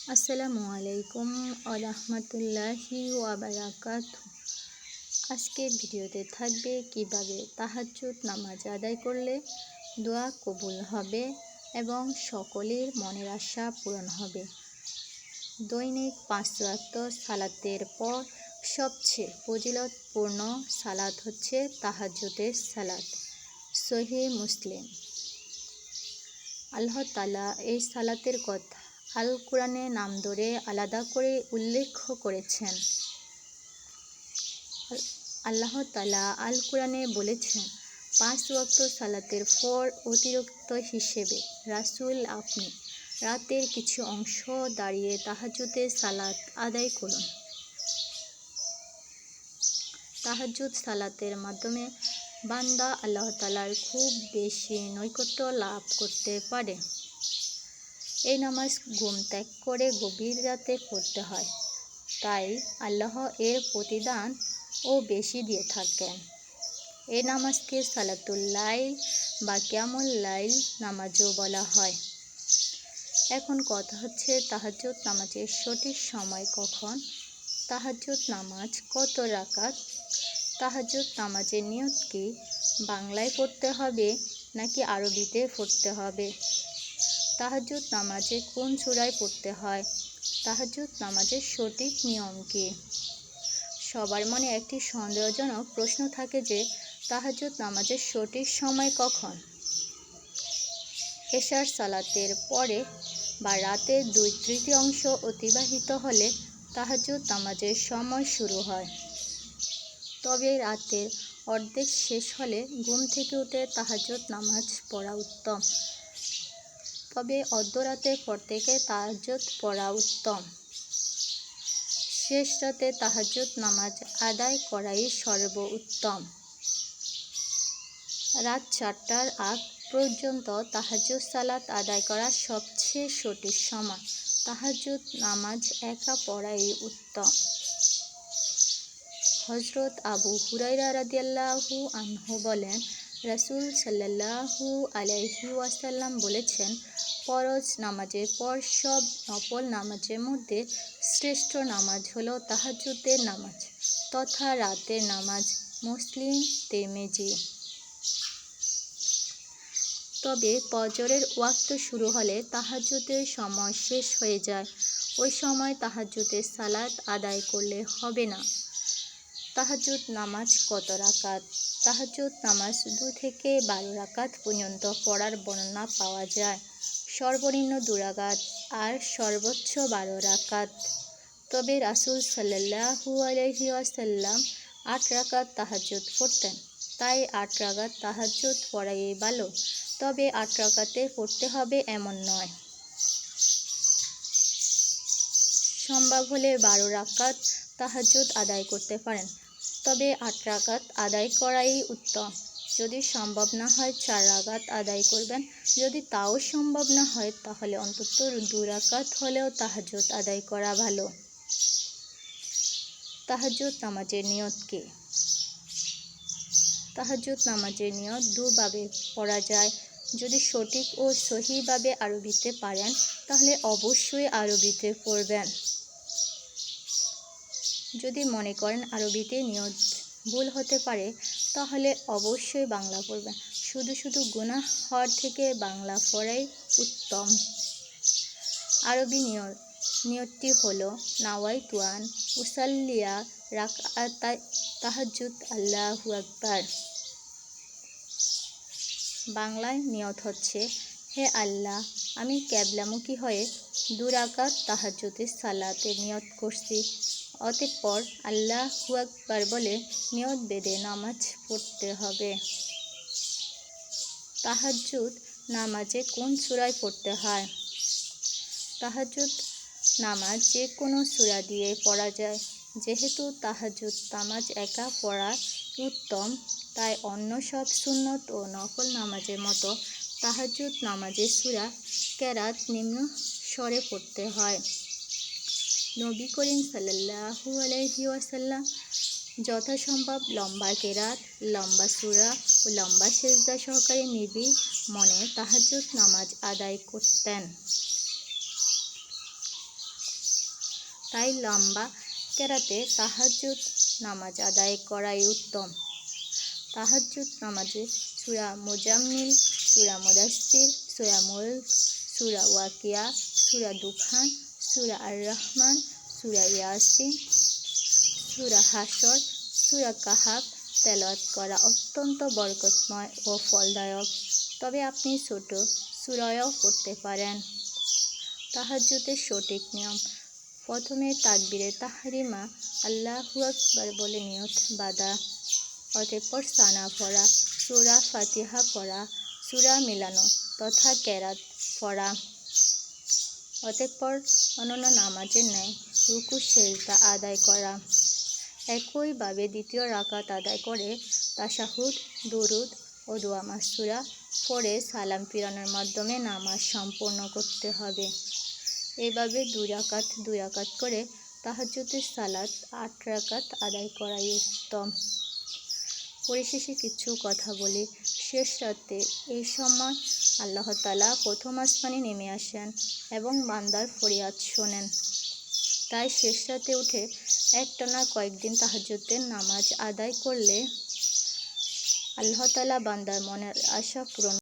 আসসালামু আলাইকুম ওয়া রাহমাতুল্লাহি ওয়া বারাকাতুহু। আজকের ভিডিওতে থাকবে কিভাবে তাহাজ্জুদ নামাজ আদায় করলে দোয়া কবুল হবে এবং সকলের মনের আশা পূরণ হবে। দৈনিক 5 ওয়াক্ত সালাতের পর সবচেয়ে ফজিলতপূর্ণ সালাত হচ্ছে তাহাজ্জুদের সালাত। সহিহ মুসলিম। আল্লাহ তাআলা এই সালাতের কথা আল কোরআনে নাম ধরে আলাদা করে উল্লেখ করেছেন। আল্লাহ তাআলা আল কোরআনে বলেছেন, 5 ওয়াক্ত সালাতের পর অতিরিক্ত হিসেবে রাসূল আপনি রাতের কিছু অংশ দাঁড়িয়ে তাহাজ্জুদের সালাত আদায় করুন। তাহাজ্জুদ সালাতের মাধ্যমে বান্দা আল্লাহ তাআলার খুব বেশি নৈকট্য লাভ করতে পারে। এই নামাজ ঘুম ত্যাগ করে গভীর রাতে পড়তে হয়, তাই আল্লাহ এর প্রতিদান ও বেশি দিয়ে থাকেন। এই নামাজকে সালাতুল লাইল বা কিয়ামুল লাইল নামাজও বলা হয়। এখন কথা হচ্ছে তাহাজ্জুদ নামাজের সঠিক সময় কখন, তাহাজ্জুদ নামাজ কত রাকাত, তাহাজ্জুদ নামাজের নিয়ত কি, বাংলায় পড়তে হবে নাকি আরবিতে পড়তে হবে, তাহাজ্জুদ নামাজে কোন সূরায় পড়তে হয়, তাহাজ্জুদ নামাজের সঠিক নিয়ম কি। সবার মনে একটি সন্দেহজনক প্রশ্ন থাকে যে তাহাজ্জুদ নামাজের সঠিক সময় কখন। এশার সালাতের পরে বা রাতের 2/3 অতিবাহিত হলে তাহাজ্জুদ নামাজের সময় শুরু হয়। তবে রাতের অর্ধেক শেষ হলে ঘুম থেকে উঠে তাহাজ্জুদ নামাজ পড়া উত্তম। তবে অর্ধরাতের পর থেকে তাহাজ্জুদ পড়া উত্তম। শেষ রাতে তাহাজ্জুদ নামাজ আদায় করাই সর্বোত্তম। রাত 4টার আগ পর্যন্ত তাহাজ্জুদ সালাত আদায় করা সবচেয়ে সঠিক সময়। তাহাজ্জুদ নামাজ একা পড়াই উত্তম। হযরত আবু হুরায়রা রাদিয়াল্লাহু আনহু বলেন, রাসূল সাল্লাল্লাহু আলাইহি ওয়াসাল্লাম বলেছেন, ফরজ নামাজের পর সব নফল নামাজের মধ্যে শ্রেষ্ঠ নামাজ হলো তাহাজ্জুদের নামাজ তথা রাতের নামাজ। মুসলিম, তিরমিজি। তবে ফজরের ওয়াক্ত শুরু হলে তাহাজ্জুদের সময় শেষ হয়ে যায়, ওই সময় তাহাজ্জুদের সালাত আদায় করলে হবে না। তাহাজ্জুদ নামাজ কত রাকাত? তাহাজ্জুদ নামাজ 2 থেকে 12 রাকাত পর্যন্ত পড়ার বর্ণনা পাওয়া যায়। সর্বনিম্ন 2 রাকাত আর সর্বোচ্চ 12 রাকাত। তবে রাসূল সাল্লাল্লাহু আলাইহি ওয়াসাল্লাম 8 রাকাত তাহাজ্জুদ পড়তেন, তাই 8 রাকাত তাহাজ্জুদ পড়াই ভালো। তবে 8 রাকাতে পড়তে হবে এমন নয়। সম্ভব হলে 12 রাকাত তাহাজ্জুদ আদায় করতে পারেন, তবে 8 রাকাত আদায় করাই উত্তম। যদি সম্ভব না হয় 4 রাকাত আদায় করবেন। যদি তাও সম্ভব না হয় তাহলে অন্তত 2 রাকাত হলেও তাহাজ্জুদ আদায় করা ভালো। তাহাজ্জুদ নামাজের নিয়ত কি? তাহাজ্জুদ নামাজের নিয়ত 2 ভাবে পড়া যায়। যদি সঠিক ও সহিভাবে আরবিতে পারেন তাহলে অবশ্যই আরবিতে পড়বেন। যদি মনে করেন আরবিতে নিয়ত ভুল হতে পারে তাহলে অবশ্যই বাংলা পড়বেন। শুধু শুধু গুনাহ হওয়ার থেকে বাংলা পড়াই উত্তম। আরবি নিয়তটি হলো নাওয়াইতু আন উসাল্লিয়া রাকআতাই তাহাজ্জুদ আল্লাহু আকবার। বাংলায় নিয়ত হচ্ছে, হে আল্লাহ, আমি কিবলামুখী হয়ে 2 রাকাত তাহাজ্জুদের সালাতের নিয়ত করছি। অতঃপর আল্লাহু আকবার বলে নিয়ত বেঁধে নামাজ পড়তে হবে। তাহাজ্জুদ নামাজে কোন সূরায় পড়তে হয়? তাহাজ্জুদ নামাজ যে কোনো সূরা দিয়ে পড়া যায়। যেহেতু তাহাজ্জুদ নামাজ একা পড়া উত্তম, তাই অন্য সব সুন্নত ও নফল নামাজের মতো তাহাজ্জুদ নামাজের সূরা কেরাত নিম্ন স্বরে পড়তে হয়। নবী করিম সাল্লাল্লাহু আলাইহি ওয়াসাল্লাম যথাসম্ভব লম্বা কেরাত, লম্বা সূরা ও লম্বা সেজদা সহকারে নিবিড় মনে তাহাজ্জুদ নামাজ আদায় করতেন। তাই লম্বা কেরাতে তাহাজ্জুদ নামাজ আদায় করাই উত্তম। তাহাজ্জুদ নামাজে সূরা মুজাম্মিল, সূরা মুদাসসির, সূরা মুলক, সূরা ওয়াকিয়া, সূরা দুখান, সূরা আর রহমান, সূরা ইয়াসিন, সূরা হাশর, সূরা কাহাফ তেলাওয়াত করা অত্যন্ত বরকতময় ও ফলদায়ক। তবে আপনি ছোট সূরাও পড়তে পারেন। তাহাজ্জুদের সঠিক নিয়ম: প্রথমে তাকবীরে তাহরিমা আল্লাহু আকবার বলে নিয়ত বাঁধা, অতঃপর সানা পড়া, সূরা ফাতিহা পড়া, সূরা মিলানো তথা কেরাত পড়া, অতঃপর অন্যান্য নামাজের ন্যায় রুকু সেজদা আদায় করা। একইভাবে দ্বিতীয় রাকাত আদায় করে তাশাহুদ, দুরুদ ও দোয়া মাসুরা পড়ে সালাম ফিরানোর মাধ্যমে নামাজ সম্পূর্ণ করতে হবে। এভাবে 2 রাকাত করে তাহাজ্জুদের সালাত 8 রাকাত আদায় করাই উত্তম। পরিশেষে কিছু কথা বলি। শেষ রাতে এই সময় আল্লাহ তাআলা প্রথম আসমানে নেমে আসেন এবং বান্দার ফরিয়াদ শোনেন। তাই শেষ রাতে উঠে একটানা কয়েকদিন তাহাজ্জুদের নামাজ আদায় করলে আল্লাহ তাআলা বান্দার মনের আশা পূরণ